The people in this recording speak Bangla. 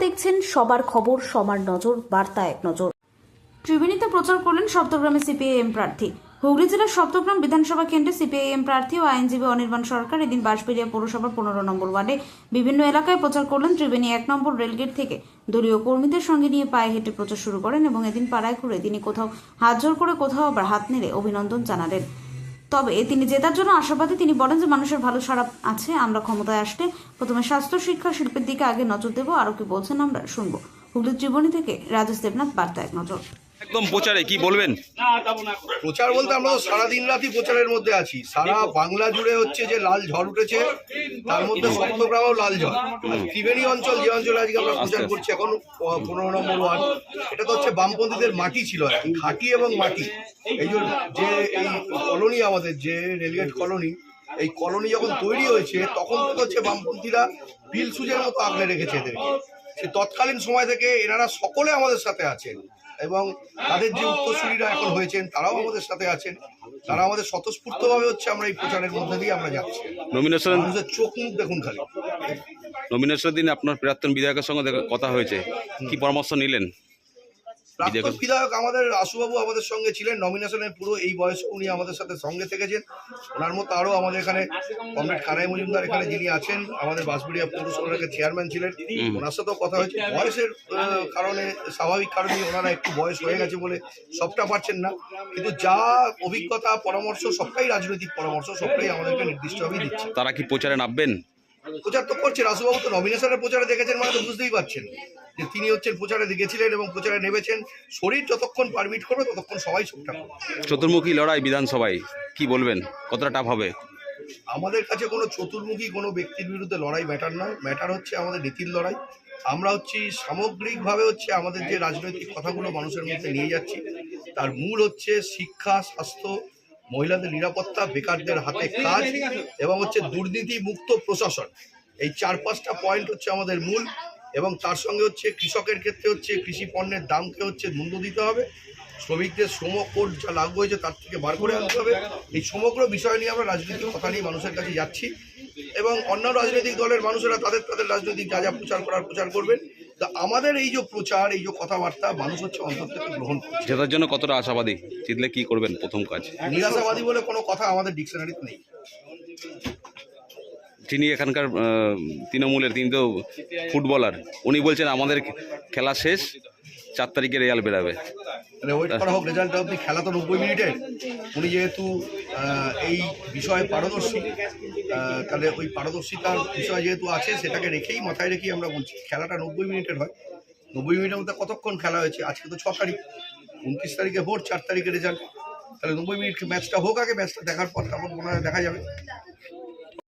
দেখছেন সবার খবর, সবার নজর, বার্তা এক নজর। ত্রিবেণীতে প্রচার করলেন সপ্তগ্রামে সিপিআইএম প্রার্থী। হুগলি জেলার সপ্তগ্রাম বিধানসভা কেন্দ্রে সিপিআইএম প্রার্থী ও আইনজীবী অনির্বাণ সরকার এদিন বাঁশবেড়িয়া পৌরসভার 15 নম্বর ওয়ার্ডে বিভিন্ন এলাকায় প্রচার করলেন। ত্রিবেণী 1 নম্বর রেলগেট থেকে দলীয় কর্মীদের সঙ্গে নিয়ে পায়ে হেঁটে প্রচার শুরু করেন এবং এদিন পাড়ায় ঘুরে তিনি কোথাও হাত জোর করে, কোথাও আবার হাত নেড়ে অভিনন্দন জানালেন। তবে তিনি জেতার জন্য আশাবাদী। তিনি বলেন যে মানুষের ভালো সাড়া আছে, আমরা ক্ষমতায় আসলে প্রথমে স্বাস্থ্য, শিক্ষা, শিল্পের দিকে আগে নজর দেবো। আরও কি বলছেন আমরা শুনবো। হুগলি ত্রিবেণী থেকে রাজেশ দেবনাথ, বার্তা এক নজর। একদম প্রচারে কি বলবেন? প্রচার বলতে আমরা তো সারাদিন রাতই প্রচারের মধ্যে আছি। সারা বাংলা জুড়ে হচ্ছে যে লাল ঝড় উঠেছে, তার মধ্যে সপ্তগ্রামেও লাল ঝড়। আর ত্রিবেণী অঞ্চল, যে অঞ্চলে আজকে আমরা প্রচার করছি, এখন 15 নম্বর ওয়ার্ড, এটা তো হচ্ছে বামপন্থীদের মাটি ছিল, খাঁটি এবং মাটি। এই যে এই কলোনি, আমাদের যে রেলগেট কলোনি, এই কলোনি যখন তৈরি হয়েছে তখন তো হচ্ছে বামপন্থীরা বিল সুজের মতো আগলে রেখেছে এদেরকে। সে তৎকালীন সময় থেকে এনারা সকলে আমাদের সাথে আছেন এবং তাদের যে উত্তরসূরিরা এখন হয়েছেন তারাও আমাদের সাথে আছেন। তারা আমাদের স্বতঃস্ফূর্তভাবে হচ্ছে আমরা এই প্রচারের মধ্যে দিয়ে আমরা যাচ্ছি। নমিনেশন, মানুষের চোখ মুখ দেখুন খালি। নমিনেশনের দিন আপনার প্রাক্তন বিধায়কের সঙ্গে কথা হয়েছে, কি পরামর্শ নিলেন? প্রাক্তন বিধায়ক আমাদের আশুবাবু আমাদের সঙ্গে ছিলেন নমিনেশনের পুরো এই বয়স, উনি আমাদের সাথে সঙ্গে থেকেছেন। ওনার মতো আরও আমাদের এখানে কমরেড খানাই মজুমদার এখানে যিনি আছেন, আমাদের বাঁশবেড়িয়া পৌরসভার চেয়ারম্যান ছিলেন, ওনার সাথেও কথা হয়েছে। বয়সের কারণে, স্বাভাবিক কারণে ওনারা একটু বয়স হয়ে গেছে বলে সবটা পারছেন না, কিন্তু যা অভিজ্ঞতা, পরামর্শ, সবটাই রাজনৈতিক পরামর্শ, সবটাই আমাদেরকে নির্দিষ্টভাবেই দিচ্ছে। তারা কি প্রচারে নামবেন? প্রচার তো করছেন, আশুবাবু তো নমিনেশনের প্রচারে দেখেছেন মানে তো বুঝতেই পারছেন যে তিনি হচ্ছেন প্রচারে গেছিলেন এবং প্রচারে নেমেছেন। শরীর যতক্ষণ পারমিট করবে ততক্ষণ সবাই সবটা করবে। চতুর্মুখী লড়াই বিধানসভায়, কি বলবেন, কতটা টাফ হবে? আমাদের কাছে কোনো চতুর্মুখী কোনো ব্যক্তির বিরুদ্ধে লড়াই ম্যাটার নয়, ম্যাটার হচ্ছে আমাদের নীতির লড়াই। আমরা হচ্ছি সামগ্রিকভাবে হচ্ছে আমাদের যে রাজনৈতিক কথাগুলো মানুষের মধ্যে নিয়ে যাচ্ছি, তার মূল হচ্ছে শিক্ষা, স্বাস্থ্য, মহিলাদের নিরাপত্তা, বেকারদের হাতে কাজ এবং হচ্ছে দুর্নীতি মুক্ত প্রশাসন। এই 4-5টা পয়েন্ট হচ্ছে আমাদের মূল। এবং তার সঙ্গে হচ্ছে কৃষকের ক্ষেত্রে হচ্ছে কৃষি পণ্যের দামকে হচ্ছে মূল্য দিতে হবে, শ্রমিকদের শ্রম কোড যা লাগু হয়েছে তার থেকে বার করে আনতে হবে। এই সমগ্র বিষয় নিয়ে আমরা রাজনৈতিক কথা নিয়ে মানুষের কাছে যাচ্ছি এবং অন্য রাজনৈতিক দলের মানুষেরা তাদের রাজনৈতিক যা যা প্রচার করার প্রচার করবেন। তা আমাদের এই যে প্রচার, এই যে কথাবার্তা মানুষ হচ্ছে অন্তর থেকে গ্রহণ করছে। জেতার জন্য কতটা আশাবাদী? জিতলে কি করবেন প্রথম কাজ? নিরাশাবাদী বলে কোনো কথা আমাদের ডিকশনারিতে নেই। যিনি এখানকার তৃণমূলের, তিনি তো ফুটবলার, উনি বলছেন আমাদের খেলা শেষ, 4 তারিখে রেজাল্ট বেরাবে। তাহলে ওয়েট করা হোক রেজাল্ট অবধি। খেলা তো 90 মিনিটের। উনি যেহেতু এই বিষয়ে পারদর্শী, তাহলে ওই পারদর্শিতার বিষয় যেহেতু আছে সেটাকে রেখেই, মাথায় রেখেই আমরা বলছি খেলাটা 90 মিনিটের হয়। 90 মিনিটের মধ্যে কতক্ষণ খেলা হয়েছে? আজকে তো 6 তারিখ, 29 তারিখে ভোট, 4 তারিখে রেজাল্ট। তাহলে 90 মিনিট ম্যাচটা হোক আগে, ম্যাচটা দেখার পর তারপর মনে হয় দেখা যাবে।